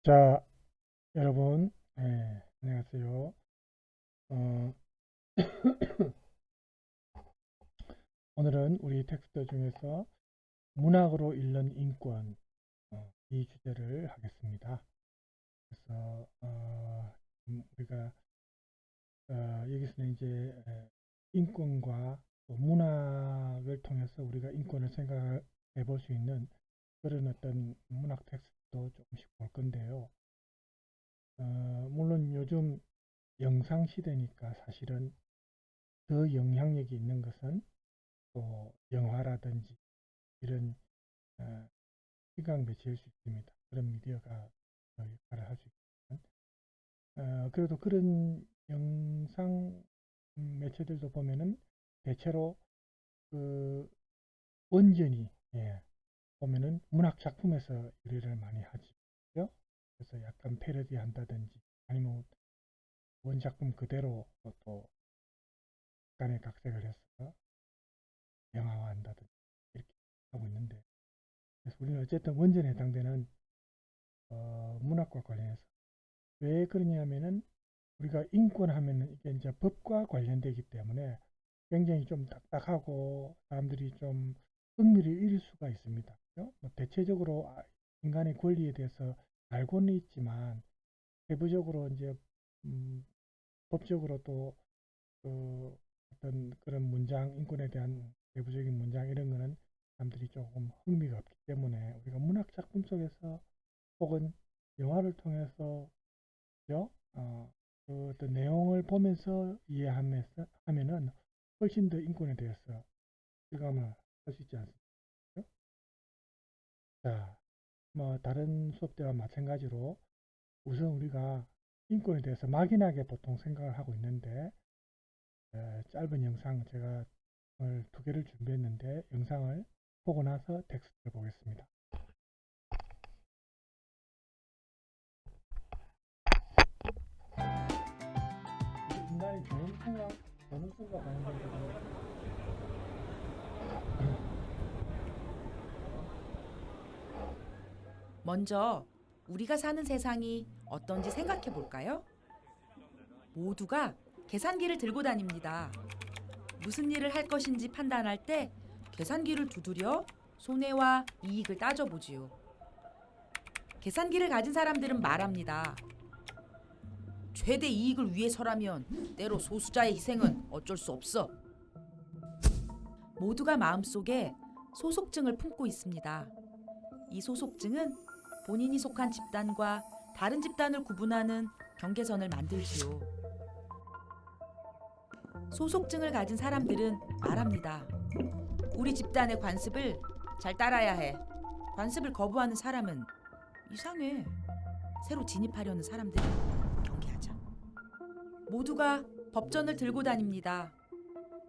자, 여러분, 안녕하세요. 어, 오늘은 우리 텍스트 중에서 문학으로 읽는 인권, 이 주제를 하겠습니다. 그래서 우리가 여기서는 이제 인권과 또 문학을 통해서 우리가 인권을 생각해 볼 수 있는 그런 어떤 문학 텍스트도 조금씩 볼 건데요. 물론 요즘 영상 시대니까 사실은 더 영향력이 있는 것은 또 영화라든지 이런 어, 시각 매체일 수 있습니다. 그런 미디어가 역할을 할 수 있지만 그래도 그런 영상 매체들도 보면은 대체로 그 원전이 보면은 문학 작품에서 유래를 많이 하죠. 그래서 약간 패러디 한다든지 아니면 원작품 그대로 또 약간의 각색을 해서 영화화한다든지 이렇게 하고 있는데, 그래서 우리는 어쨌든 원전에 해당되는 문학과 관련해서 왜 그러냐면은 우리가 인권하면은 이게 이제 법과 관련되기 때문에 굉장히 좀 딱딱하고 사람들이 좀 흥미를 잃을 수가 있습니다. 그죠? 뭐 대체적으로 인간의 권리에 대해서 알고는 있지만 세부적으로 이제 음, 법적으로 또 어떤 그런 문장, 인권에 대한 내부적인 문장 이런 거는 사람들이 조금 흥미가 없기 때문에 우리가 문학 작품 속에서 혹은 영화를 통해서 그죠? 그 어떤 내용을 보면서 이해하면서 하면은 훨씬 더 인권에 대해서 실감을 할 수 있지 않습니까? 자, 뭐 다른 수업 때와 마찬가지로 우선 우리가 인권에 대해서 막연하게 보통 생각을 하고 있는데, 짧은 영상 제가 오늘 두 개를 준비했는데 영상을 보고 나서 텍스트를 보겠습니다. 인간이 좋은 순간 관련된 먼저 우리가 사는 세상이 어떤지 생각해 볼까요? 모두가 계산기를 들고 다닙니다. 무슨 일을 할 것인지 판단할 때 계산기를 두드려 손해와 이익을 따져보지요. 계산기를 가진 사람들은 말합니다. 최대 이익을 위해서라면 때로 소수자의 희생은 어쩔 수 없어. 모두가 마음속에 소속증을 품고 있습니다. 이 소속증은 본인이 속한 집단과 다른 집단을 구분하는 경계선을 만들지요. 소속증을 가진 사람들은 말합니다. 우리 집단의 관습을 잘 따라야 해. 관습을 거부하는 사람은 이상해. 새로 진입하려는 사람들은 경계하자. 모두가 법전을 들고 다닙니다.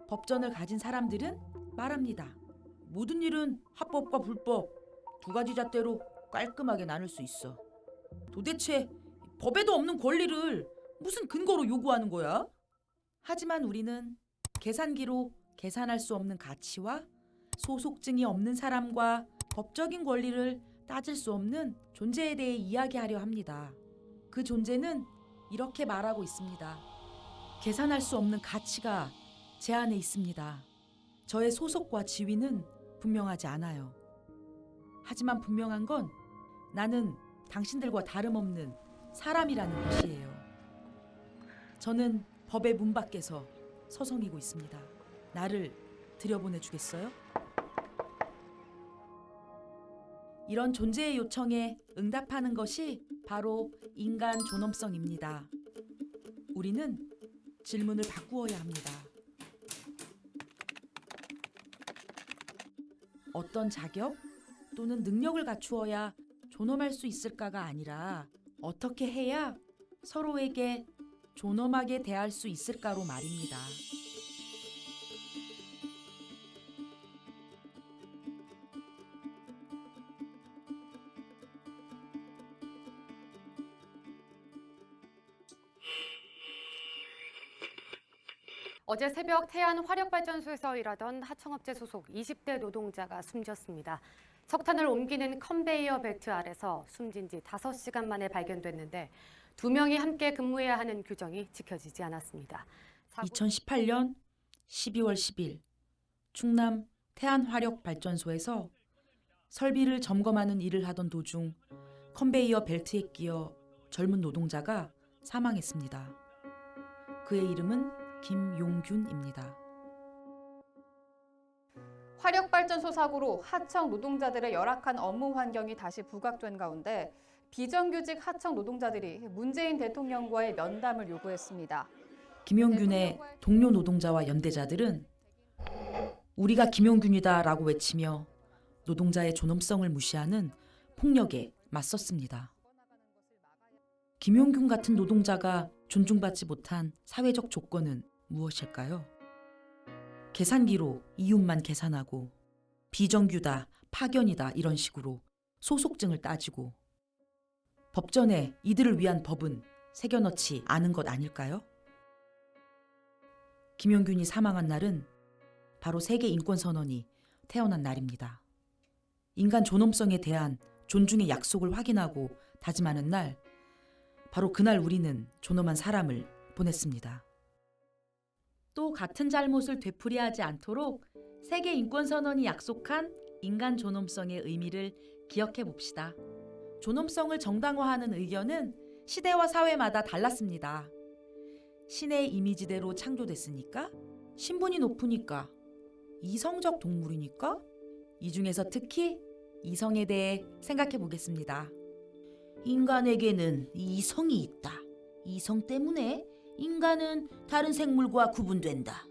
법전을 가진 사람들은 말합니다. 모든 일은 합법과 불법 두 가지 잣대로 깔끔하게 나눌 수 있어. 도대체 법에도 없는 권리를 무슨 근거로 요구하는 거야? 하지만 우리는 계산기로 계산할 수 없는 가치와 소속증이 없는 사람과 법적인 권리를 따질 수 없는 존재에 대해 이야기하려 합니다. 그 존재는 이렇게 말하고 있습니다. 계산할 수 없는 가치가 제 안에 있습니다. 저의 소속과 지위는 분명하지 않아요. 하지만 분명한 건 나는 당신들과 다름없는 사람이라는 것이에요. 저는 법의 문 밖에서 서성이고 있습니다. 나를 들여보내 주겠어요? 이런 존재의 요청에 응답하는 것이 바로 인간 존엄성입니다. 우리는 질문을 바꾸어야 합니다. 어떤 자격 또는 능력을 갖추어야 존엄할 수 있을까가 아니라 어떻게 해야 서로에게 존엄하게 대할 수 있을까로 말입니다. 어제 새벽 태안 화력발전소에서 일하던 하청업체 소속 20대 노동자가 숨졌습니다. 석탄을 옮기는 컨베이어 벨트 아래서 숨진 지 5시간 만에 발견됐는데 2명이 함께 근무해야 하는 규정이 지켜지지 않았습니다. 2018년 12월 10일 충남 태안화력발전소에서 설비를 점검하는 일을 하던 도중 컨베이어 벨트에 끼어 젊은 노동자가 사망했습니다. 그의 이름은 김용균입니다. 화력발전소 사고로 하청 노동자들의 열악한 업무 환경이 다시 부각된 가운데 비정규직 하청 노동자들이 문재인 대통령과의 면담을 요구했습니다. 김용균의 동료 노동자와 연대자들은 우리가 김용균이다라고 외치며 노동자의 존엄성을 무시하는 폭력에 맞섰습니다. 김용균 같은 노동자가 존중받지 못한 사회적 조건은 무엇일까요? 계산기로 이윤만 계산하고 비정규다, 파견이다 이런 식으로 소속증을 따지고 법전에 이들을 위한 법은 새겨넣지 않은 것 아닐까요? 김용균이 사망한 날은 바로 세계 인권선언이 태어난 날입니다. 인간 존엄성에 대한 존중의 약속을 확인하고 다짐하는 날, 바로 그날 우리는 존엄한 사람을 보냈습니다. 또 같은 잘못을 되풀이하지 않도록 세계 인권선언이 약속한 인간 존엄성의 의미를 기억해 봅시다. 존엄성을 정당화하는 의견은 시대와 사회마다 달랐습니다. 신의 이미지대로 창조됐으니까, 신분이 높으니까, 이성적 동물이니까, 이 중에서 특히 이성에 대해 생각해 보겠습니다. 인간에게는 이성이 있다. 이성 때문에 인간은 다른 생물과 구분된다.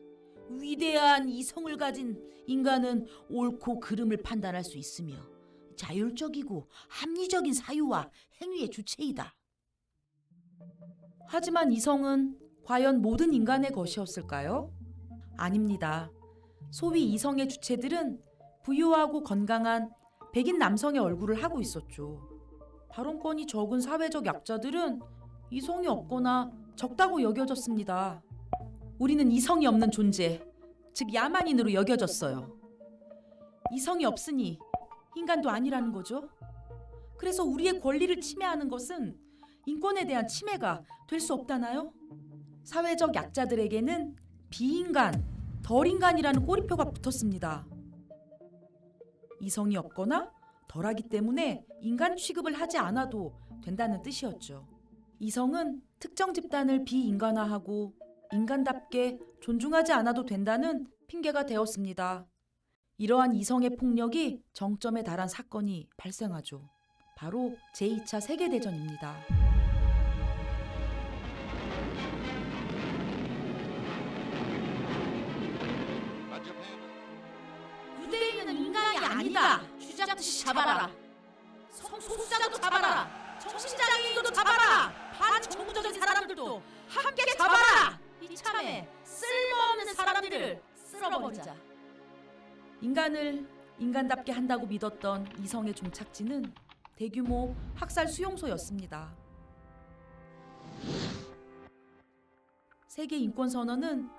위대한 이성을 가진 인간은 옳고 그름을 판단할 수 있으며 자율적이고 합리적인 사유와 행위의 주체이다. 하지만 이성은 과연 모든 인간의 것이었을까요? 아닙니다. 소위 이성의 주체들은 부유하고 건강한 백인 남성의 얼굴을 하고 있었죠. 발언권이 적은 사회적 약자들은 이성이 없거나 적다고 여겨졌습니다. 우리는 이성이 없는 존재, 즉 야만인으로 여겨졌어요. 이성이 없으니 인간도 아니라는 거죠. 그래서 우리의 권리를 침해하는 것은 인권에 대한 침해가 될 수 없다나요? 사회적 약자들에게는 비인간, 덜인간이라는 꼬리표가 붙었습니다. 이성이 없거나 덜하기 때문에 인간 취급을 하지 않아도 된다는 뜻이었죠. 이성은 특정 집단을 비인간화하고 인간답게 존중하지 않아도 된다는 핑계가 되었습니다. 이러한 이성의 폭력이 정점에 달한 사건이 발생하죠. 바로 제2차 세계대전입니다. 유대인은 인간이 아니다. 쥐잡듯이 잡아라. 성소수자도 잡아라. 정신장애인도 잡아라. 반정부적인 사람들도 함께 잡아라. 이참에 쓸모없는 사람들을 쓸어버리자. 인간을 인간답게 한다고 믿었던 이성의 종착지는 대규모 학살 수용소였습니다. 세계인권선언은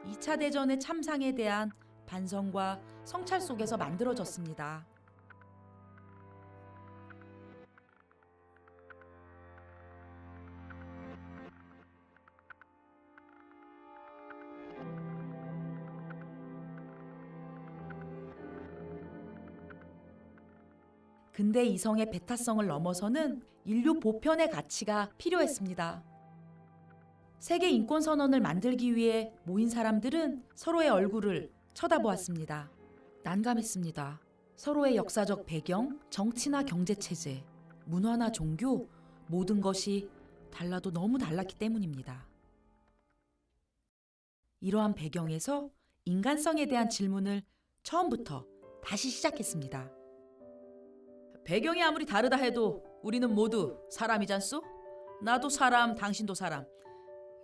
2차 대전의 참상에 대한 반성과 성찰 속에서 만들어졌습니다. 근대 이성의 배타성을 넘어서는 인류 보편의 가치가 필요했습니다. 세계 인권 선언을 만들기 위해 모인 사람들은 서로의 얼굴을 쳐다보았습니다. 난감했습니다. 서로의 역사적 배경, 정치나 경제 체제, 문화나 종교, 모든 것이 달라도 너무 달랐기 때문입니다. 이러한 배경에서 인간성에 대한 질문을 처음부터 다시 시작했습니다. 배경이 아무리 다르다 해도 우리는 모두 사람이잖소? 나도 사람, 당신도 사람.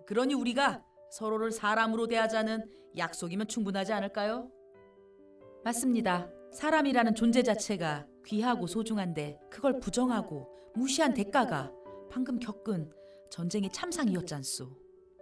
그러니 우리가 서로를 사람으로 대하자는 약속이면 충분하지 않을까요? 맞습니다. 사람이라는 존재 자체가 귀하고 소중한데 그걸 부정하고 무시한 대가가 방금 겪은 전쟁의 참상이었잖소.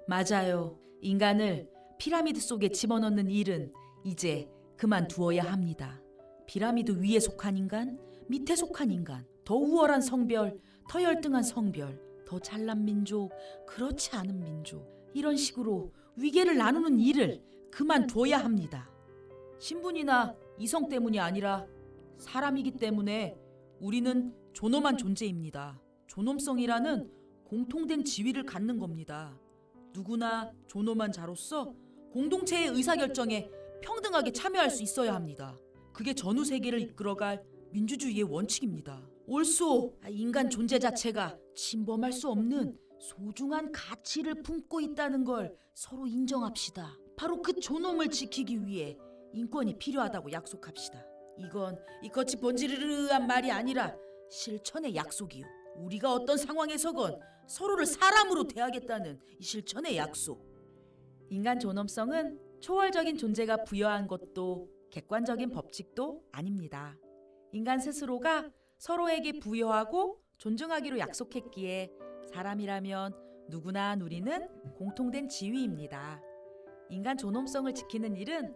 맞아요. 인간을 피라미드 속에 집어넣는 일은 이제 그만두어야 합니다. 피라미드 위에 속한 인간, 밑에 속한 인간, 더 우월한 성별, 더 열등한 성별, 더 잘난 민족, 그렇지 않은 민족, 이런 식으로 위계를 나누는 일을 그만둬야 합니다. 신분이나 이성 때문이 아니라 사람이기 때문에 우리는 존엄한 존재입니다. 존엄성이라는 공통된 지위를 갖는 겁니다. 누구나 존엄한 자로서 공동체의 의사결정에 평등하게 참여할 수 있어야 합니다. 그게 전후 세계를 이끌어갈 민주주의의 원칙입니다. 옳소, 인간 존재 자체가 침범할 수 없는 소중한 가치를 품고 있다는 걸 서로 인정합시다. 바로 그 존엄을 지키기 위해 인권이 필요하다고 약속합시다. 이건 이것이 번지르르한 말이 아니라 실천의 약속이요. 우리가 어떤 상황에서건 서로를 사람으로 대하겠다는 이 실천의 약속. 인간 존엄성은 초월적인 존재가 부여한 것도 객관적인 법칙도 아닙니다. 인간 스스로가 서로에게 부여하고 존중하기로 약속했기에 사람이라면 누구나 누리는 공통된 지위입니다. 인간 존엄성을 지키는 일은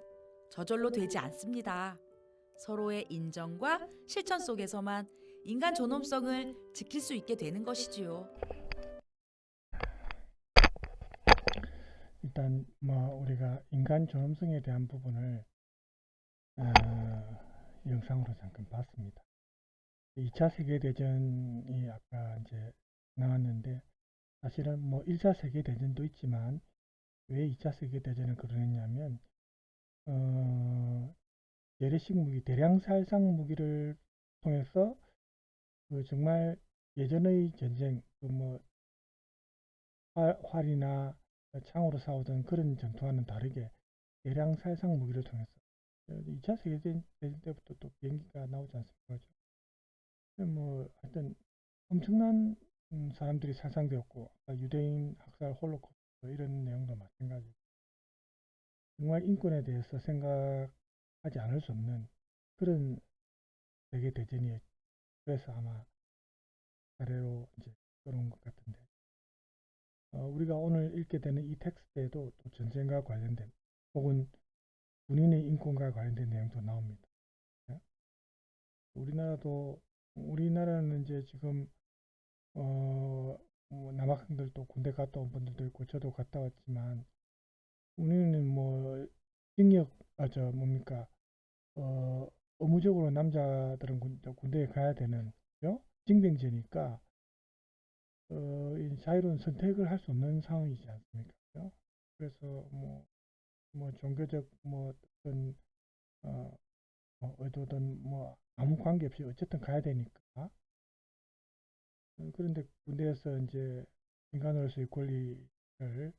저절로 되지 않습니다. 서로의 인정과 실천 속에서만 인간 존엄성을 지킬 수 있게 되는 것이지요. 일단 우리가 인간 존엄성에 대한 부분을 영상으로 잠깐 봤습니다. 2차 세계대전이 아까 이제 나왔는데, 사실은 1차 세계대전도 있지만 왜 2차 세계대전을 그러느냐면 재래식 무기, 대량 살상 무기를 통해서 정말 예전의 전쟁, 활이나 창으로 싸우던 그런 전투와는 다르게 대량 살상 무기를 통해서 2차 세계대전 때부터 또 비행기가 나오지 않습니까? 하여튼 엄청난 사람들이 살상되었고, 유대인 학살, 홀로코스트 이런 내용도 마찬가지고, 정말 인권에 대해서 생각하지 않을 수 없는 그런 세계대전이었죠. 그래서 아마 사례로 이제 그런 것 같은데, 우리가 오늘 읽게 되는 이 텍스트에도 또 전쟁과 관련된 혹은 군인의 인권과 관련된 내용도 나옵니다. 우리나라는 이제 지금 남학생들도 군대 갔다 온 분들도 있고 저도 갔다 왔지만, 우리는 징역 의무적으로 남자들은 군대에 가야 되는, 그죠? 징병제니까 이 자유로운 선택을 할 수 없는 상황이지 않습니까? 그죠? 그래서 종교적 어떤 의도든 아무 관계 없이 어쨌든 가야 되니까. 그런데 군대에서 이제 인간으로서의 권리를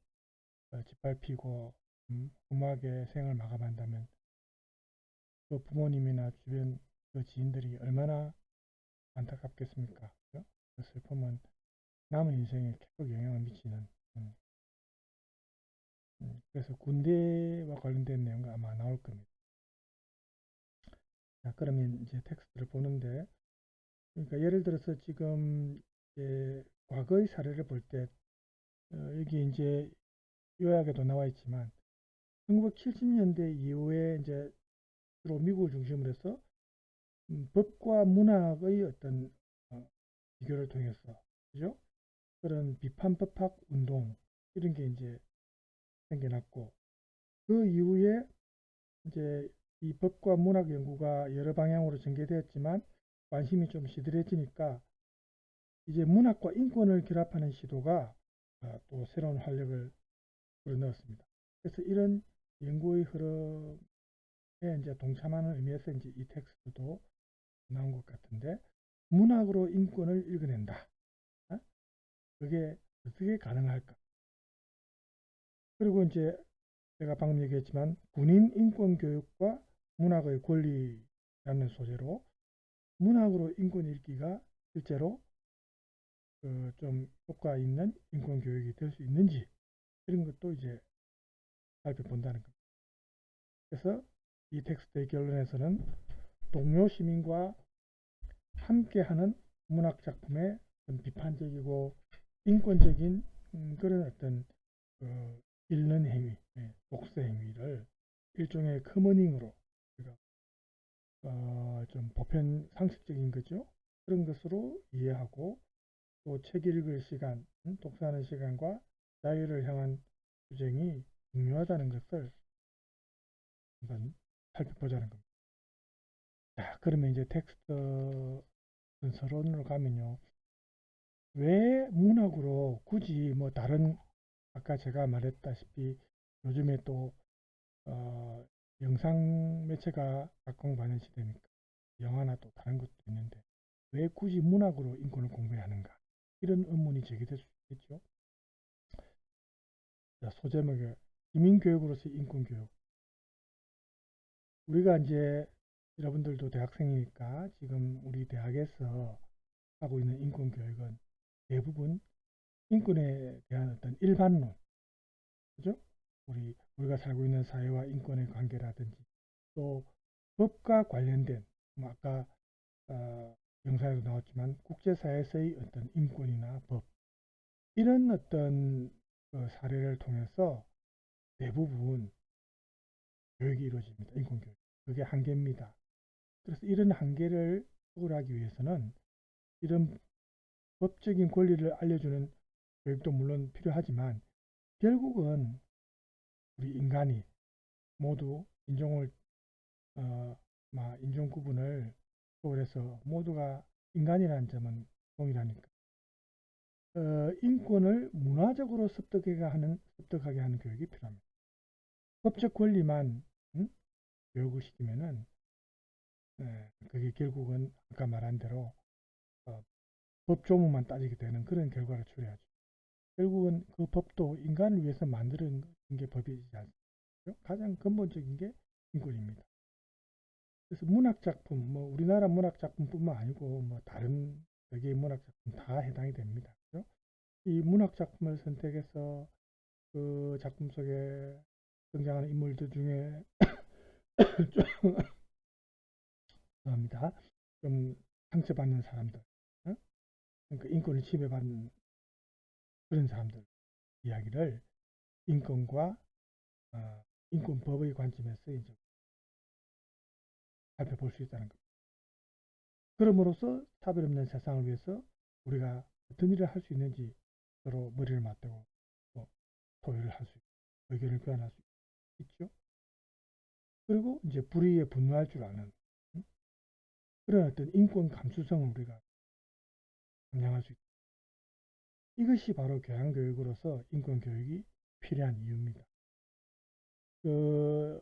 짓밟히고 험하게 생을 마감한다면 그 부모님이나 주변 그 지인들이 얼마나 안타깝겠습니까? 그죠? 그 슬픔은 남은 인생에 계속 영향을 미치는. 그래서 군대와 관련된 내용이 아마 나올 겁니다. 자, 그러면 이제 텍스트를 보는데, 그러니까 예를 들어서 지금 이제 과거의 사례를 볼 때 여기 이제 요약에도 나와 있지만 1970년대 이후에 이제 주로 미국을 중심으로 해서 법과 문학의 어떤 비교를 통해서, 그죠? 그런 비판 법학 운동 이런 게 이제 생겨났고, 그 이후에 이제 이 법과 문학 연구가 여러 방향으로 전개되었지만 관심이 좀 시들해지니까 이제 문학과 인권을 결합하는 시도가 또 새로운 활력을 불어넣었습니다. 그래서 이런 연구의 흐름에 이제 동참하는 의미에서 이제 이 텍스트도 나온 것 같은데, 문학으로 인권을 읽어낸다. 그게 어떻게 가능할까? 그리고 이제 제가 방금 얘기했지만 군인 인권 교육과 문학의 권리라는 소재로 문학으로 인권 읽기가 실제로 좀 효과 있는 인권 교육이 될 수 있는지, 이런 것도 이제 살펴본다는 겁니다. 그래서 이 텍스트의 결론에서는 동료 시민과 함께하는 문학 작품의 비판적이고 인권적인 그런 어떤 읽는 행위, 독서 행위를 일종의 커머닝으로 우리가 좀 보편 상식적인 거죠. 그런 것으로 이해하고 또 책 읽을 시간, 독서하는 시간과 자유를 향한 투쟁이 중요하다는 것을 한번 살펴보자는 겁니다. 자, 그러면 이제 텍스트 서론으로 가면요. 왜 문학으로 굳이 뭐 다른 아까 제가 말했다시피 요즘에 또 영상 매체가 각광받는 시대니까 영화나 또 다른 것도 있는데 왜 굳이 문학으로 인권을 공부해야 하는가? 이런 의문이 제기될 수 있겠죠. 자, 소제목에 시민교육으로서의 인권교육. 우리가 이제 여러분들도 대학생이니까 지금 우리 대학에서 하고 있는 인권교육은 대부분 인권에 대한 어떤 일반론, 그죠? 우리가 살고 있는 사회와 인권의 관계라든지 또 법과 관련된 뭐 아까 영상에도 나왔지만 국제사회에서의 어떤 인권이나 법 이런 어떤 사례를 통해서 대부분 교육이 이루어집니다. 인권교육. 그게 한계입니다. 그래서 이런 한계를 해결하기 위해서는 이런 법적인 권리를 알려주는 교육도 물론 필요하지만 결국은 우리 인간이 모두 인종 구분을 초월해서 모두가 인간이라는 점은 동일하니까 인권을 문화적으로 습득하게 하는 교육이 필요합니다. 법적 권리만 교육을 시키면은 그게 결국은 아까 말한 대로 법 조문만 따지게 되는 그런 결과를 초래하죠. 결국은 그 법도 인간을 위해서 만드는 게 법이지 않습니까? 가장 근본적인 게 인권입니다. 그래서 문학 작품, 뭐 우리나라 문학 작품뿐만 아니고 뭐 다른 세계의 문학 작품 다 해당이 됩니다. 그렇죠? 이 문학 작품을 선택해서 그 작품 속에 등장하는 인물들 중에 합니다. 좀 상처받는 사람들, 그러니까 인권을 침해받는 그런 사람들 이야기를 인권과 인권법의 관점에서 이제 살펴볼 수 있다는 겁니다. 그럼으로써 차별 없는 세상을 위해서 우리가 어떤 일을 할 수 있는지 서로 머리를 맞대고 토의를 할 수 있고 의견을 교환할 수 있죠. 그리고 이제 불의에 분노할 줄 아는 그런 어떤 인권 감수성을 우리가 함양할 수 있다. 이것이 바로 교양교육으로서 인권교육이 필요한 이유입니다. 그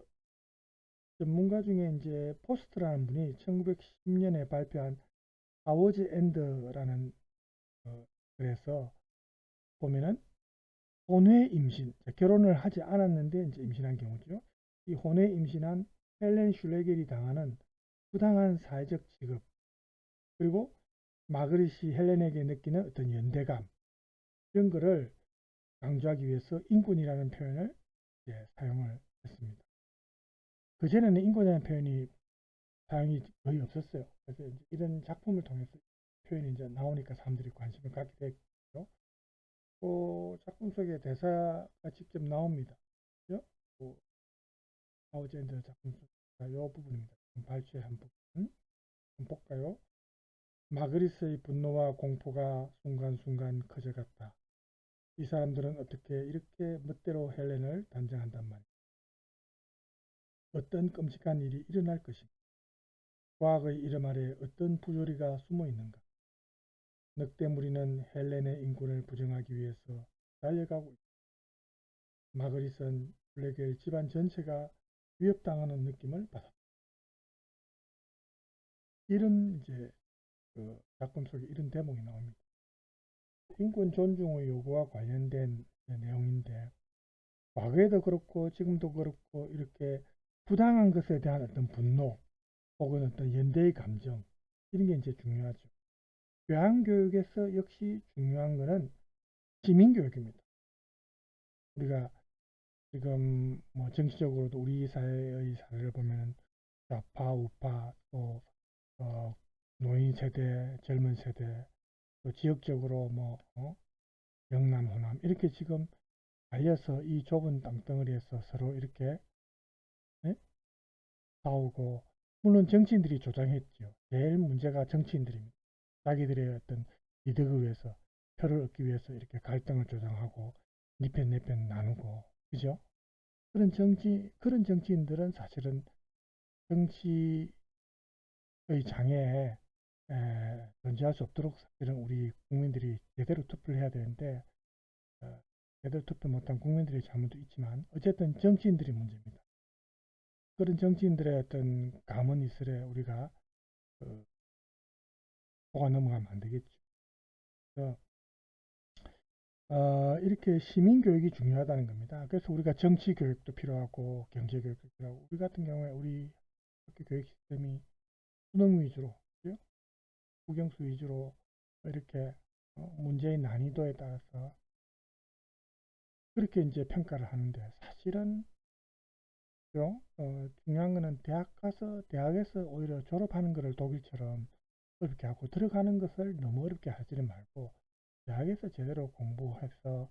전문가 중에 이제 포스트라는 분이 1910년에 발표한 아워즈 엔드라는 글에서 보면은 혼외 임신, 결혼을 하지 않았는데 이제 임신한 경우죠. 이 혼외 임신한 헬렌 슐레겔이 당하는 부당한 사회적 취급, 그리고 마그릿이 헬렌에게 느끼는 어떤 연대감, 이런 거를 강조하기 위해서 인권이라는 표현을 사용을 했습니다. 그전에는 인권이라는 표현이 사용이 거의 없었어요. 그래서 이런 작품을 통해서 표현이 이제 나오니까 사람들이 관심을 갖게 됐죠. 그 작품 속에 대사가 직접 나옵니다. 그죠? 아우젠더 작품 속 이 부분입니다. 발췌한 부분. 한번 볼까요? 마그리스의 분노와 공포가 순간순간 커져갔다. 이 사람들은 어떻게 이렇게 멋대로 헬렌을 단정한단 말이야. 어떤 끔찍한 일이 일어날 것인가? 과학의 이름 아래 어떤 부조리가 숨어 있는가? 늑대 무리는 헬렌의 인권을 부정하기 위해서 달려가고 있다. 마그릿은 블랙의 집안 전체가 위협당하는 느낌을 받았다. 이런 이제 그 작품 속에 이런 대목이 나옵니다. 인권 존중의 요구와 관련된 내용인데 과거에도 그렇고 지금도 그렇고 이렇게 부당한 것에 대한 어떤 분노 혹은 어떤 연대의 감정 이런 게 이제 중요하죠. 교양교육에서 역시 중요한 것은 시민교육입니다. 우리가 지금 뭐 정치적으로도 우리 사회의 사례를 보면 좌파, 우파, 또 노인 세대, 젊은 세대, 또 지역적으로 뭐 영남, 호남 이렇게 지금 갈려서 이 좁은 땅덩어리에서 서로 이렇게 싸우고 물론 정치인들이 조장했죠. 제일 문제가 정치인들입니다. 자기들의 어떤 이득을 위해서, 표를 얻기 위해서 이렇게 갈등을 조장하고 니 편 내 편 나누고, 그죠? 그런 정치인들은 사실은 정치의 장애에 존재할 수 없도록 사실은 우리 국민들이 제대로 투표를 해야 되는데, 제대로 투표 못한 국민들의 잘못도 있지만 어쨌든 정치인들이 문제입니다. 그런 정치인들의 어떤 감언 이설에 우리가 속아 넘어가면 안 되겠죠. 그래서 이렇게 시민 교육이 중요하다는 겁니다. 그래서 우리가 정치 교육도 필요하고 경제 교육도 필요하고, 우리 같은 경우에 우리 학교 교육 시스템이 수능 위주로, 그죠? 국영수 위주로 이렇게 문제의 난이도에 따라서 그렇게 이제 평가를 하는데, 사실은 중요한 거는 대학에서 오히려 졸업하는 것을 독일처럼 어렵게 하고 들어가는 것을 너무 어렵게 하지는 말고, 대학에서 제대로 공부해서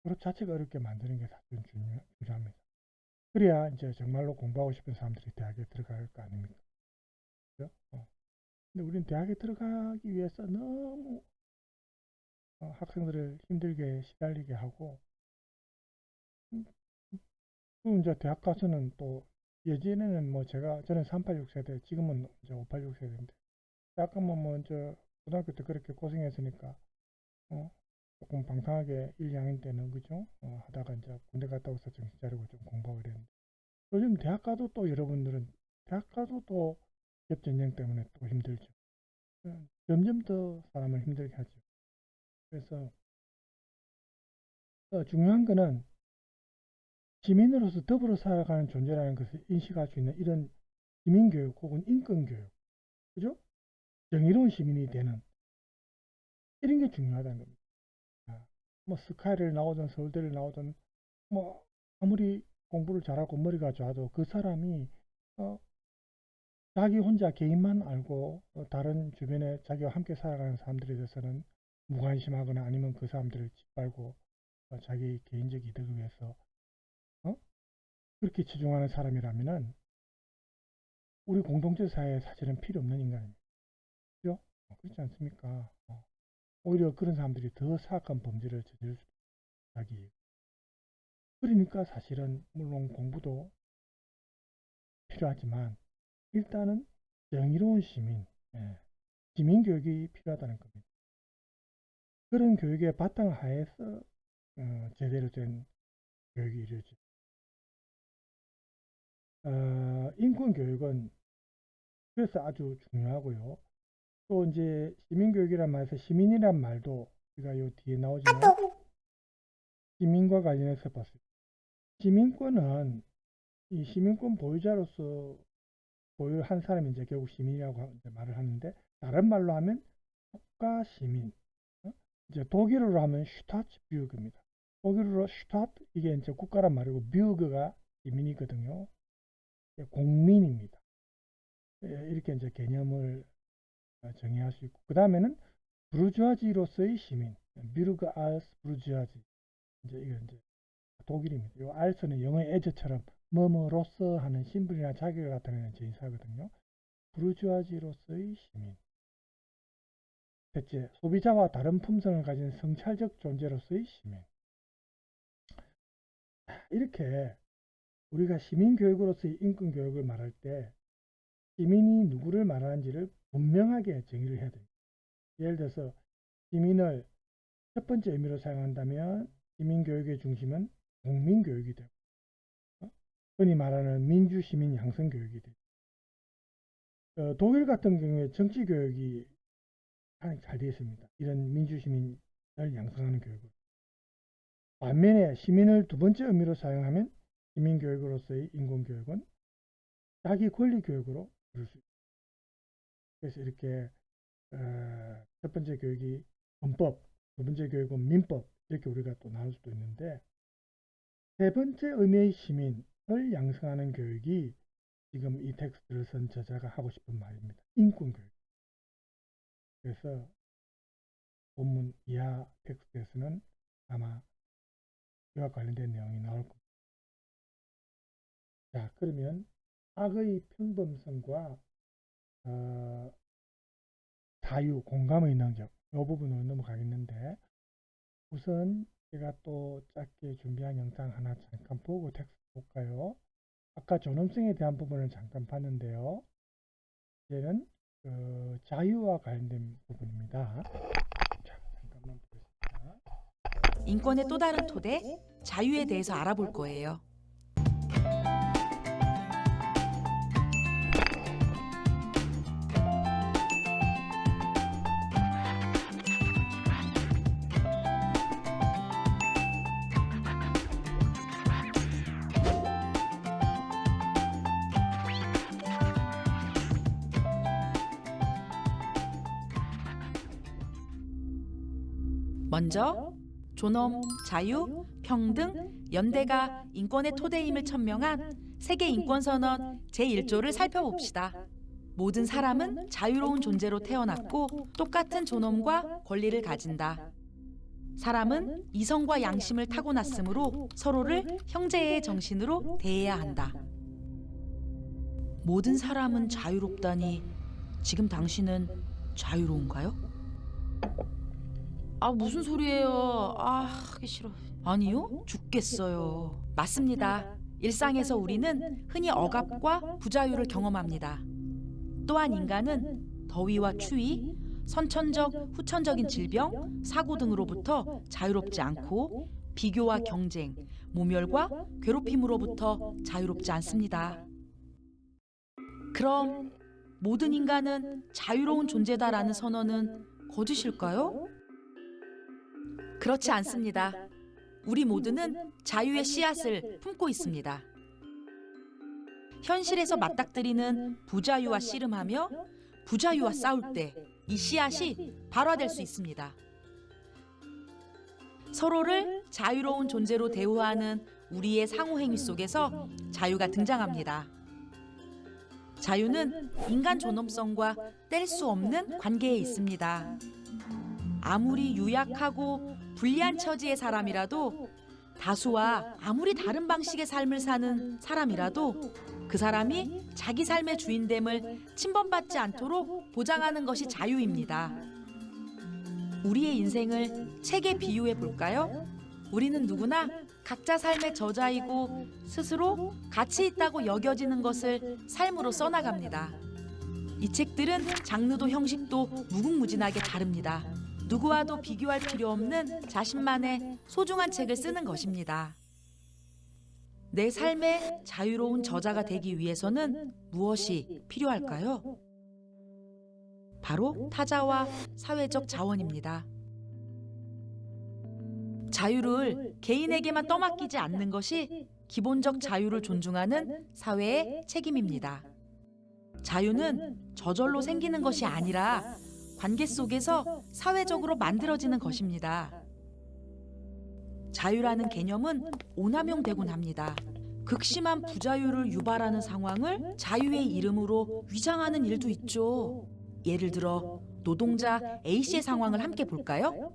졸업 자체가 어렵게 만드는 게 사실 중요합니다. 그래야 이제 정말로 공부하고 싶은 사람들이 대학에 들어갈 거 아닙니까? 그죠? 근데 우리는 대학에 들어가기 위해서 너무 학생들을 힘들게 시달리게 하고, 그리고 이제 대학 가서는 또 예전에는 뭐 저는 386 세대, 지금은 이제 586 세대인데, 대학 가면 뭐 이제 고등학교 때 그렇게 고생했으니까 조금 방탕하게 1, 2학년 때는, 그죠? 하다가 이제 군대 갔다 와서 정신 차리고 좀 공부하고 그랬는데, 요즘 대학 가도 또 여러분들은 대학 가도 또 기업 전쟁 때문에 또 힘들죠. 점점 더 사람을 힘들게 하죠. 그래서 중요한 거는 시민으로서 더불어 살아가는 존재라는 것을 인식할 수 있는 이런 시민교육 혹은 인권교육, 그죠? 정의로운 시민이 되는 이런 게 중요하다는 겁니다. 뭐 스카이를 나오든 서울대를 나오든 뭐 아무리 공부를 잘하고 머리가 좋아도 그 사람이 자기 혼자 개인만 알고 다른 주변에 자기와 함께 살아가는 사람들에 대해서는 무관심하거나, 아니면 그 사람들을 짓밟고 자기 개인적 이득을 위해서 그렇게 치중하는 사람이라면은 우리 공동체 사회에 사실은 필요 없는 인간입니다. 그죠? 그렇지 않습니까? 오히려 그런 사람들이 더 사악한 범죄를 저지를 수 있다기. 그러니까 사실은 물론 공부도 필요하지만 일단은 정의로운 시민, 시민 교육이 필요하다는 겁니다. 그런 교육의 바탕하에서 제대로 된 교육이 이루어집니다. 인권 교육은 그래서 아주 중요하고요. 또 이제 시민교육이란 말에서 시민이란 말도 우리가 요 뒤에 나오지만 시민과 관련해서 봤을 때, 시민권은 이 시민권 보유자로서 보유한 사람이 이제 결국 시민이라고 이제 말을 하는데, 다른 말로 하면 국가 시민. 이제 독일어로 하면 슈타츠뷰그입니다. 독일어로 슈타트, 이게 이제 국가란 말이고 뷰그가 시민이거든요. 공민입니다. 이렇게 이제 개념을 정의할 수 있고, 그 다음에는 부르주아지로서의 시민, 뷰르그 알스 부르주아지, 이제 이제 독일입니다. 이 알스는 영어의 에저처럼 뭐뭐로서 하는 신분이나 자격을 나타내는 제인사거든요. 부르주아지로서의 시민. 셋째, 소비자와 다른 품성을 가진 성찰적 존재로서의 시민. 이렇게 우리가 시민교육으로서의 인권교육을 말할 때 시민이 누구를 말하는지를 분명하게 정의를 해야 됩니다. 예를 들어서 시민을 첫 번째 의미로 사용한다면 시민교육의 중심은 국민교육이 되고, 흔히 말하는 민주시민 양성교육이 되고, 독일 같은 경우에 정치교육이 잘 되어 있습니다. 이런 민주시민을 양성하는 교육을. 반면에 시민을 두 번째 의미로 사용하면 시민교육으로서의 인권교육은 자기 권리교육으로 부를 수 있습니다. 그래서 이렇게 첫 번째 교육이 헌법, 두 번째 교육은 민법, 이렇게 우리가 또 나눌 수도 있는데, 세 번째 의미의 시민을 양성하는 교육이 지금 이 텍스트를 쓴 저자가 하고 싶은 말입니다. 인권교육. 그래서 본문 이하 텍스트에서는 아마 이와 관련된 내용이 나올 겁니다. 자, 그러면 악의 평범성과 자유, 공감의 능력 이 부분으로 넘어가겠는데 우선 제가 또 짧게 준비한 영상 하나 잠깐 보고 텍스트 볼까요? 아까 존엄성에 대한 부분을 잠깐 봤는데요. 이제는 자유와 관련된 부분입니다. 자, 잠깐만 보겠습니다. 인권의 또 다른 토대, 자유에 대해서 알아볼 거예요. 먼저 존엄, 자유, 평등, 연대가 인권의 토대임을 천명한 세계 인권선언 제1조를 살펴봅시다. 모든 사람은 자유로운 존재로 태어났고 똑같은 존엄과 권리를 가진다. 사람은 이성과 양심을 타고났으므로 서로를 형제의 정신으로 대해야 한다. 모든 사람은 자유롭다니 지금 당신은 자유로운가요? 아, 무슨 소리예요? 아, 하기 싫어. 아니요, 죽겠어요. 맞습니다. 일상에서 우리는 흔히 억압과 부자유를 경험합니다. 또한 인간은 더위와 추위, 선천적, 후천적인 질병, 사고 등으로부터 자유롭지 않고 비교와 경쟁, 모멸과 괴롭힘으로부터 자유롭지 않습니다. 그럼 모든 인간은 자유로운 존재다라는 선언은 거짓일까요? 그렇지 않습니다. 우리 모두는 자유의 씨앗을 품고 있습니다. 현실에서 맞닥뜨리는 부자유와 씨름하며 부자유와 싸울 때 이 씨앗이 발화될 수 있습니다. 서로를 자유로운 존재로 대우하는 우리의 상호행위 속에서 자유가 등장합니다. 자유는 인간 존엄성과 뗄 수 없는 관계에 있습니다. 아무리 유약하고 불리한 처지의 사람이라도, 다수와 아무리 다른 방식의 삶을 사는 사람이라도 그 사람이 자기 삶의 주인됨을 침범받지 않도록 보장하는 것이 자유입니다. 우리의 인생을 책에 비유해 볼까요? 우리는 누구나 각자 삶의 저자이고 스스로 가치 있다고 여겨지는 것을 삶으로 써나갑니다. 이 책들은 장르도 형식도 무궁무진하게 다릅니다. 누구와도 비교할 필요 없는 자신만의 소중한 책을 쓰는 것입니다. 내 삶의 자유로운 저자가 되기 위해서는 무엇이 필요할까요? 바로 타자와 사회적 자원입니다. 자유를 개인에게만 떠맡기지 않는 것이 기본적 자유를 존중하는 사회의 책임입니다. 자유는 저절로 생기는 것이 아니라 관계 속에서 사회적으로 만들어지는 것입니다. 자유라는 개념은 오남용되곤 합니다. 극심한 부자유를 유발하는 상황을 자유의 이름으로 위장하는 일도 있죠. 예를 들어 노동자 A씨의 상황을 함께 볼까요?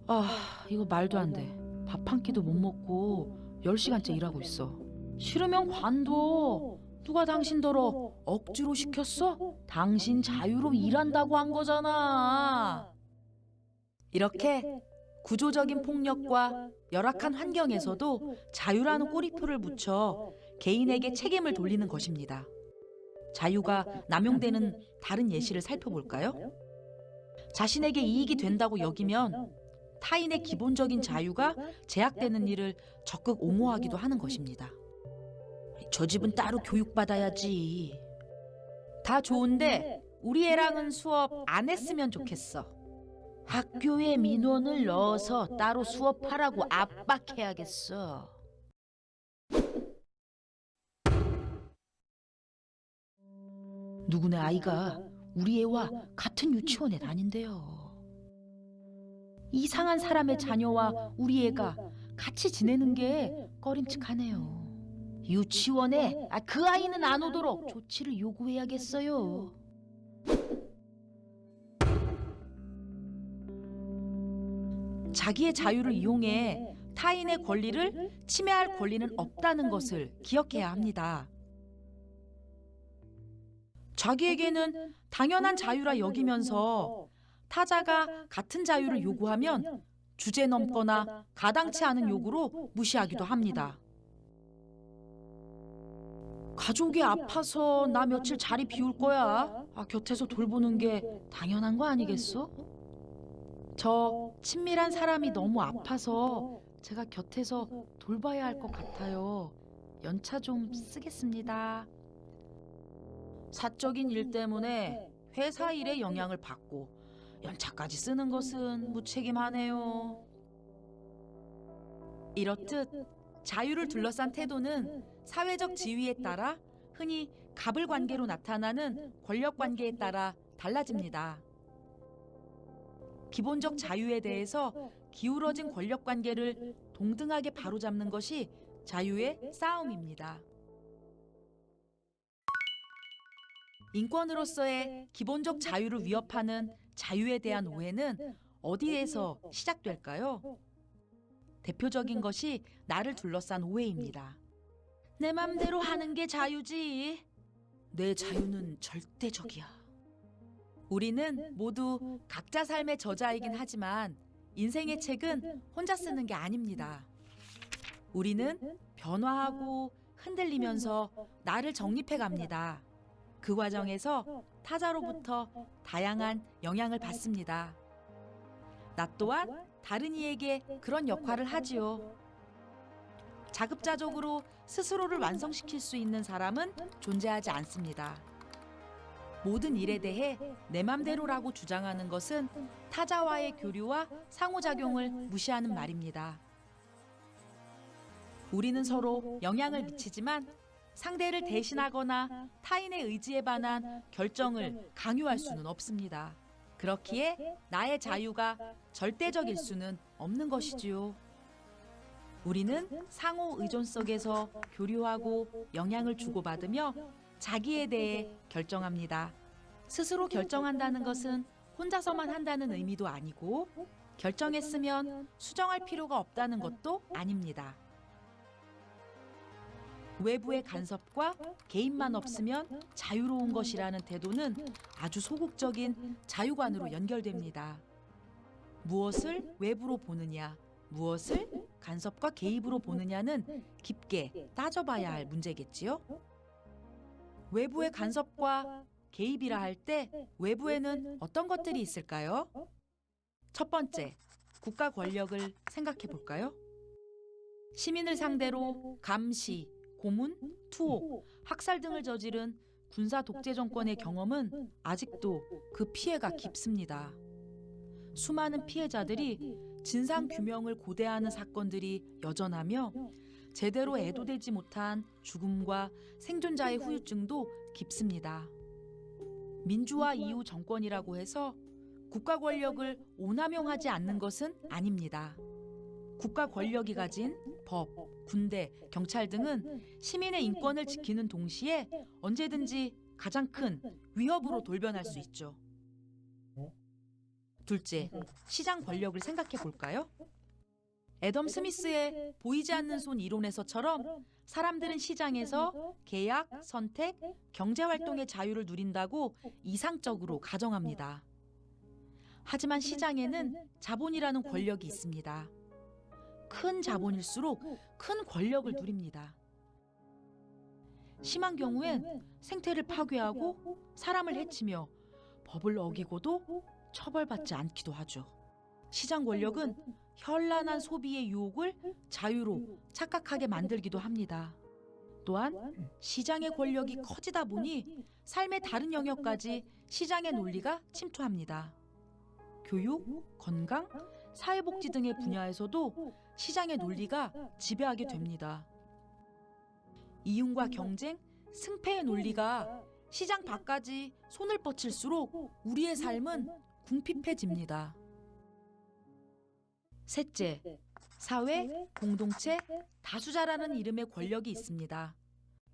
아, 이거 말도 안 돼. 밥 한 끼도 못 먹고 10시간째 일하고 있어. 싫으면 관둬. 누가 당신더러 억지로 시켰어? 당신 자유로 일한다고 한 거잖아. 이렇게 구조적인 폭력과 열악한 환경에서도 자유라는 꼬리표를 붙여 개인에게 책임을 돌리는 것입니다. 자유가 남용되는 다른 예시를 살펴볼까요? 자신에게 이익이 된다고 여기면 타인의 기본적인 자유가 제약되는 일을 적극 옹호하기도 하는 것입니다. 저 집은 따로 교육받아야지. 다 좋은데 우리 애랑은 수업 안 했으면 좋겠어. 학교에 민원을 넣어서 따로 수업하라고 압박해야겠어. 누구네 아이가 우리 애와 같은 유치원에 다닌대요. 이상한 사람의 자녀와 우리 애가 같이 지내는 게 꺼림칙하네요. 유치원에 그 아이는 안 오도록 조치를 요구해야겠어요. 자기의 자유를 이용해 타인의 권리를 침해할 권리는 없다는 것을 기억해야 합니다. 자기에게는 당연한 자유라 여기면서 타자가 같은 자유를 요구하면 주제넘거나 가당치 않은 요구로 무시하기도 합니다. 가족이 아파서 나 며칠 자리 비울 거야. 곁에서 돌보는 게 당연한 거 아니겠어? 저 친밀한 사람이 너무 아파서 제가 곁에서 돌봐야 할 것 같아요. 연차 좀 쓰겠습니다. 사적인 일 때문에 회사 일에 영향을 받고 연차까지 쓰는 것은 무책임하네요. 이렇듯 자유를 둘러싼 태도는 사회적 지위에 따라 흔히 갑을 관계로 나타나는 권력 관계에 따라 달라집니다. 기본적 자유에 대해서 기울어진 권력 관계를 동등하게 바로잡는 것이 자유의 싸움입니다. 인권으로서의 기본적 자유를 위협하는 자유에 대한 오해는 어디에서 시작될까요? 대표적인 것이 나를 둘러싼 오해입니다. 내 맘대로 하는 게 자유지. 내 자유는 절대적이야. 우리는 모두 각자 삶의 저자이긴 하지만 인생의 책은 혼자 쓰는 게 아닙니다. 우리는 변화하고 흔들리면서 나를 정립해 갑니다. 그 과정에서 타자로부터 다양한 영향을 받습니다. 나 또한 다른 이에게 그런 역할을 하지요. 자급자족으로 스스로를 완성시킬 수 있는 사람은 존재하지 않습니다. 모든 일에 대해 내 맘대로라고 주장하는 것은 타자와의 교류와 상호작용을 무시하는 말입니다. 우리는 서로 영향을 미치지만 상대를 대신하거나 타인의 의지에 반한 결정을 강요할 수는 없습니다. 그렇기에 나의 자유가 절대적일 수는 없는 것이지요. 우리는 상호 의존 속에서 교류하고 영향을 주고받으며 자기에 대해 결정합니다. 스스로 결정한다는 것은 혼자서만 한다는 의미도 아니고 결정했으면 수정할 필요가 없다는 것도 아닙니다. 외부의 간섭과 개입만 없으면 자유로운 것이라는 태도는 아주 소극적인 자유관으로 연결됩니다. 무엇을 외부로 보느냐, 무엇을 간섭과 개입으로 보느냐는 깊게 따져봐야 할 문제겠지요. 외부의 간섭과 개입이라 할 때 외부에는 어떤 것들이 있을까요? 첫 번째, 국가 권력을 생각해 볼까요? 시민을 상대로 감시, 고문, 투옥, 학살 등을 저지른 군사 독재 정권의 경험은 아직도 그 피해가 깊습니다. 수많은 피해자들이 진상 규명을 고대하는 사건들이 여전하며 제대로 애도되지 못한 죽음과 생존자의 후유증도 깊습니다. 민주화 이후 정권이라고 해서 국가 권력을 오남용하지 않는 것은 아닙니다. 국가 권력이 가진 법, 군대, 경찰 등은 시민의 인권을 지키는 동시에 언제든지 가장 큰 위협으로 돌변할 수 있죠. 둘째, 시장 권력을 생각해 볼까요? 애덤 스미스의 보이지 않는 손 이론에서처럼 사람들은 시장에서 계약, 선택, 경제활동의 자유를 누린다고 이상적으로 가정합니다. 하지만 시장에는 자본이라는 권력이 있습니다. 큰 자본일수록 큰 권력을 누립니다. 심한 경우엔 생태를 파괴하고 사람을 해치며 법을 어기고도 처벌받지 않기도 하죠. 시장 권력은 현란한 소비의 유혹을 자유로 착각하게 만들기도 합니다. 또한 시장의 권력이 커지다 보니 삶의 다른 영역까지 시장의 논리가 침투합니다. 교육, 건강, 사회복지 등의 분야에서도 시장의 논리가 지배하게 됩니다. 이윤과 경쟁, 승패의 논리가 시장 밖까지 손을 뻗칠수록 우리의 삶은 궁핍해집니다. 셋째, 사회, 공동체, 다수자라는 이름의 권력이 있습니다.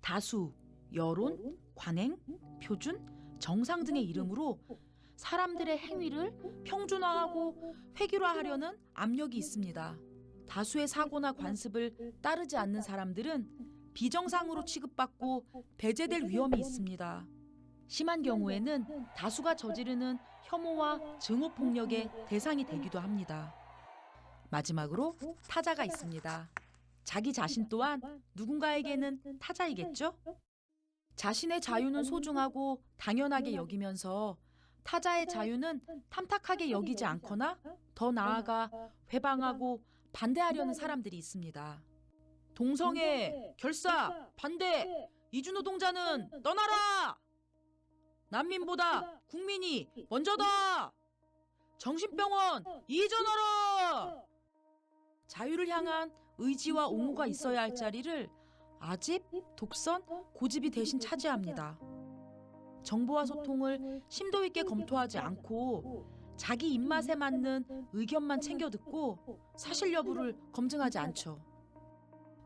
다수, 여론, 관행, 표준, 정상 등의 이름으로 사람들의 행위를 평준화하고 획일화하려는 압력이 있습니다. 다수의 사고나 관습을 따르지 않는 사람들은 비정상으로 취급받고 배제될 위험이 있습니다. 심한 경우에는 다수가 저지르는 혐오와 증오폭력의 대상이 되기도 합니다. 마지막으로 타자가 있습니다. 자기 자신 또한 누군가에게는 타자이겠죠? 자신의 자유는 소중하고 당연하게 여기면서 타자의 자유는 탐탁하게 여기지 않거나 더 나아가 회방하고 반대하려는 사람들이 있습니다. 동성애, 결사, 반대, 이주노동자는 떠나라! 난민보다 국민이 먼저다! 정신병원 이전하라! 자유를 향한 의지와 옹호가 있어야 할 자리를 아집, 독선, 고집이 대신 차지합니다. 정보와 소통을 심도 있게 검토하지 않고 자기 입맛에 맞는 의견만 챙겨 듣고 사실 여부를 검증하지 않죠.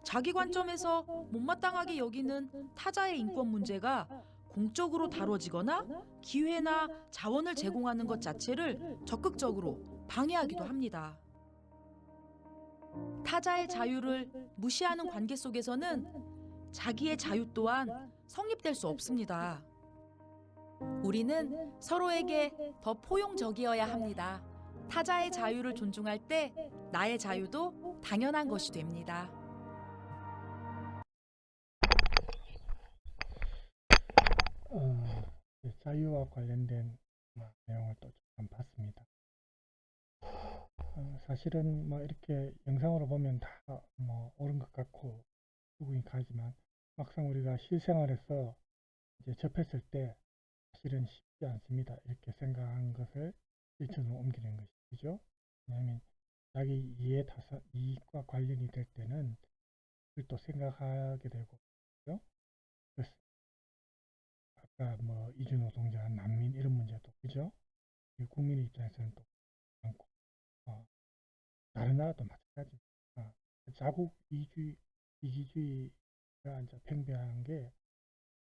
자기 관점에서 못마땅하게 여기는 타자의 인권 문제가 공적으로 다뤄지거나 기회나 자원을 제공하는 것 자체를 적극적으로 방해하기도 합니다. 타자의 자유를 무시하는 관계 속에서는 자기의 자유 또한 성립될 수 없습니다. 우리는 서로에게 더 포용적이어야 합니다. 타자의 자유를 존중할 때 나의 자유도 당연한 것이 됩니다. 자유와 관련된 내용을 또 잠깐 봤습니다. 사실은 이렇게 영상으로 보면 다 옳은 것 같고 누구니 가지만 막상 우리가 실생활에서 이제 접했을 때 사실은 쉽지 않습니다. 이렇게 생각한 것을 실천으로 옮기는 것이죠. 왜냐하면 자기 이익과 관련이 될 때는 그걸 또 생각하게 되고, 그죠? 그래서 아까 이주노동자, 난민 이런 문제도 그죠? 국민의 입장에서는 또 많고, 다른 나라도 마찬가지. 자국 이기주의가 이제 팽배한 게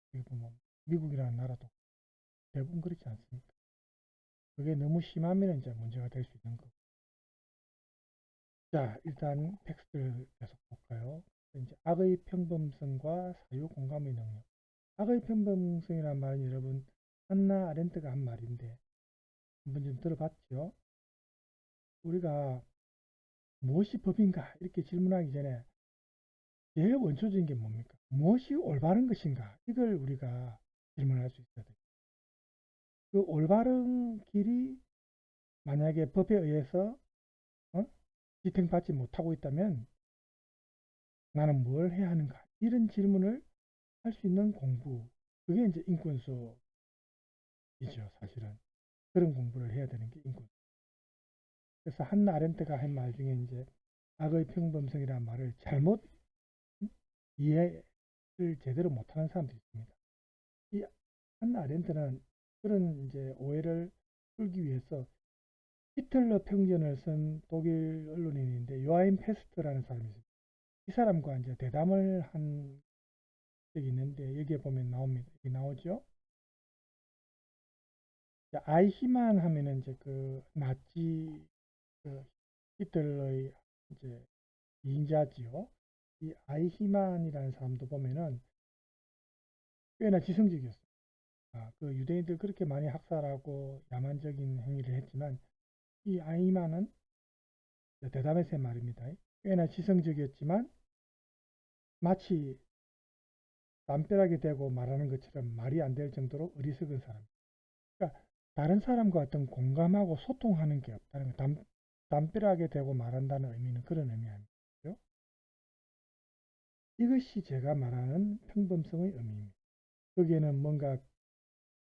어떻게 보면 미국이라는 나라도 대부분 그렇지 않습니까? 그게 너무 심하면 이제 문제가 될 수 있는 거고. 자, 일단 텍스트를 계속 볼까요? 이제 악의 평범성과 사유 공감의 능력. 악의 평범성이란 말은 여러분 한나 아렌트가 한 말인데 한번 좀 들어봤죠? 우리가 무엇이 법인가 이렇게 질문하기 전에 제일 원초적인 게 뭡니까? 무엇이 올바른 것인가? 이걸 우리가 질문할 수 있어야 돼요. 그 올바른 길이 만약에 법에 의해서 지탱받지 못하고 있다면 나는 뭘 해야 하는가? 이런 질문을 할 수 있는 공부. 그게 이제 인권수이죠, 사실은. 그런 공부를 해야 되는 게 인권. 그래서 한나 아렌트가 한 말 중에 이제 악의 평범성이라는 말을 잘못 이해를 제대로 못하는 사람들이 있습니다. 이 한나 아렌트는 그런 이제 오해를 풀기 위해서 히틀러 평전을 쓴 독일 언론인인데 요하임 페스트라는 사람이 있습니다. 이 사람과 이제 대담을 한 적이 있는데 여기에 보면 나옵니다. 여기 나오죠? 아이히만 하면은 이제 그 나치 히틀러의 이제 이인자지요. 이 아이히만이라는 사람도 보면은 꽤나 지성적이었어요. 그 유대인들 그렇게 많이 학살하고 야만적인 행위를 했지만 이 아이히만은 대담해서 말입니다. 꽤나 지성적이었지만 마치 담벼락이 되고 말하는 것처럼 말이 안 될 정도로 어리석은 사람. 그러니까 다른 사람과 어떤 공감하고 소통하는 게 없다는 거. 담벼락이 되고 말한다는 의미는 그런 의미 아니죠. 이것이 제가 말하는 평범성의 의미입니다. 거기에는 뭔가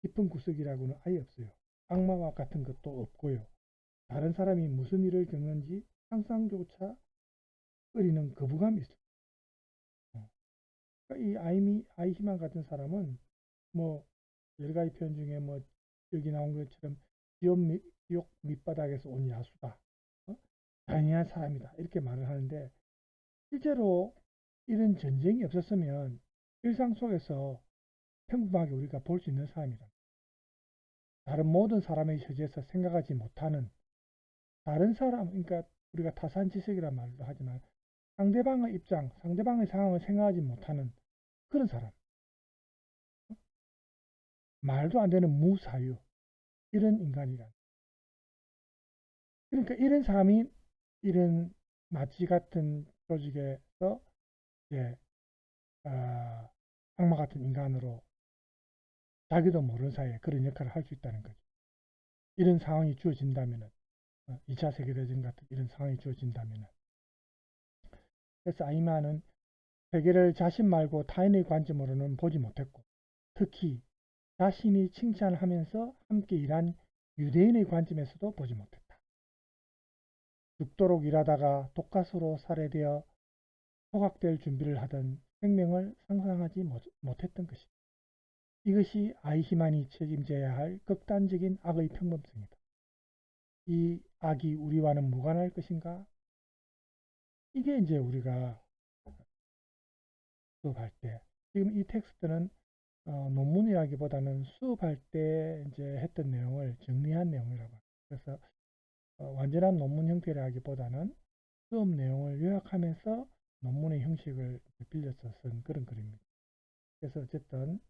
깊은 구석이라고는 아예 없어요. 악마와 같은 것도 없고요. 다른 사람이 무슨 일을 겪는지 상상조차 꺼리는 거부감이 있어요. 그러니까 이 아이히만 같은 사람은 여러 가지 표현 중에 여기 나온 것처럼 지옥 밑바닥에서 온 야수다. 잔인한 사람이다. 이렇게 말을 하는데 실제로 이런 전쟁이 없었으면 일상 속에서 평범하게 우리가 볼 수 있는 사람이다. 다른 모든 사람의 처지에서 생각하지 못하는 다른 사람, 그러니까 우리가 타산지석이라는 말도 하지만 상대방의 입장, 상대방의 상황을 생각하지 못하는 그런 사람. 말도 안 되는 무사유 이런 인간이란. 그러니까 이런 사람이 이런 마치 같은 조직에서 이제 악마 같은 인간으로 자기도 모르는 사이에 그런 역할을 할 수 있다는 거죠. 이런 상황이 주어진다면은 2차 세계대전 같은 이런 상황이 주어진다면은. 그래서 아이마는 세계를 자신 말고 타인의 관점으로는 보지 못했고, 특히 자신이 칭찬하면서 함께 일한 유대인의 관점에서도 보지 못했다. 죽도록 일하다가 독가스로 살해되어 소각될 준비를 하던 생명을 상상하지 못했던 것이다. 이것이 아이히만이 책임져야 할 극단적인 악의 평범성이다. 이 악이 우리와는 무관할 것인가? 이게 이제 우리가 수업할 때, 지금 이 텍스트는 논문이라기보다는 수업할 때 이제 했던 내용을 정리한 내용이라고 합니다. 그래서 완전한 논문 형태라기보다는 수업 내용을 요약하면서 논문의 형식을 빌려서 쓴 그런 글입니다. 그래서 어쨌든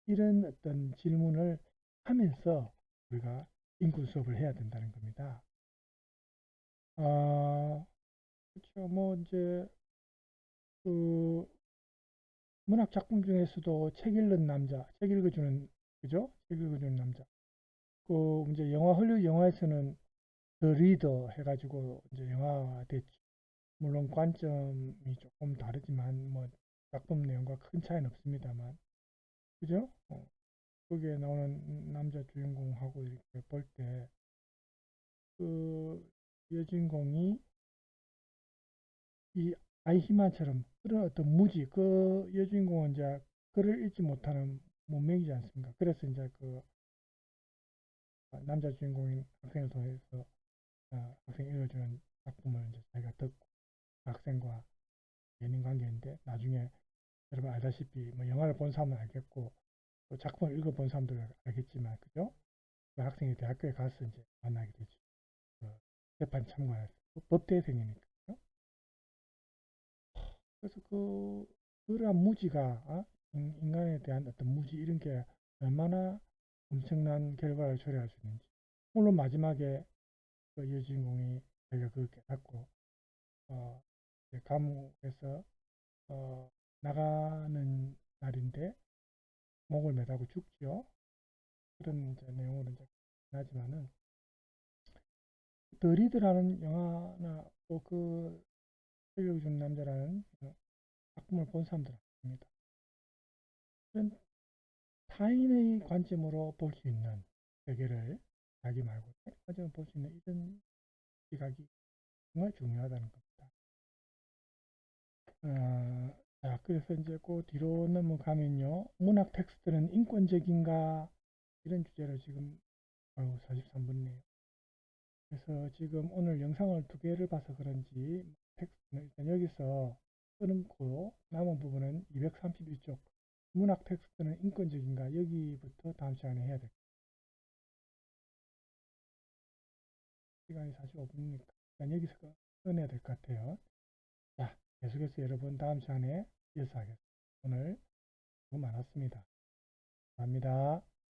이런 어떤 질문을 하면서 우리가 인권 수업을 해야 된다는 겁니다. 그렇죠. 뭐 이제 그 문학 작품 중에서도 책 읽는 남자, 책 읽어주는, 그죠? 책 읽어주는 남자. 그 이제 헐리우드 영화에서는 더 리더 해가지고 이제 영화가 됐죠. 물론 관점이 조금 다르지만 뭐 작품 내용과 큰 차이는 없습니다만, 그죠? 거기에 나오는 남자 주인공하고 이렇게 볼 때 그 여주인공이 이 아이히만처럼 그런 어떤 무지, 그 여주인공은 이제 글을 읽지 못하는 문맹이지 않습니까? 그래서 이제 그 남자 주인공인 학생을 통해서 학생 읽어주는 작품을 이제 자기가 듣고 학생과 연인 관계인데, 나중에 여러분 알다시피 뭐 영화를 본 사람은 알겠고 또 작품을 읽어본 사람들은 알겠지만, 그죠? 그 학생이 대학교에 가서 이제 만나게 되죠. 그 재판 참가해서 법대생이니까. 그래서 그러한 무지가 인간에 대한 어떤 무지 이런 게 얼마나 엄청난 결과를 초래할 수 있는지. 물론 마지막에 그 여주인공이 자기가 그걸 깨닫고 이제 감옥에서 나가는 날인데 목을 매다고 죽죠. 그런 이제 내용으로 이제 하지만은 더 리드라는 영화나 또 그 살려준 남자라는 작품을 본 사람들은 압니다. 타인의 관점으로 볼 수 있는 세계를, 자기 말고 타인의 관점으로 볼 수 있는 이런 시각이 정말 중요하다는 겁니다. 자, 그래서 이제 그 뒤로 넘어가면요. 문학 텍스트는 인권적인가? 이런 주제로 지금 43분이네요. 그래서 지금 오늘 영상을 2개를 봐서 그런지 텍스트는 일단 여기서 끊고 남은 부분은 231쪽 문학 텍스트는 인권적인가? 여기부터 다음 시간에 해야 될 거예요. 시간이 45분이니까 일단 여기서 끊어야 될 것 같아요. 자, 계속해서 여러분 다음 시간에 이어서 하겠습니다. 오늘 수고 많았습니다. 감사합니다.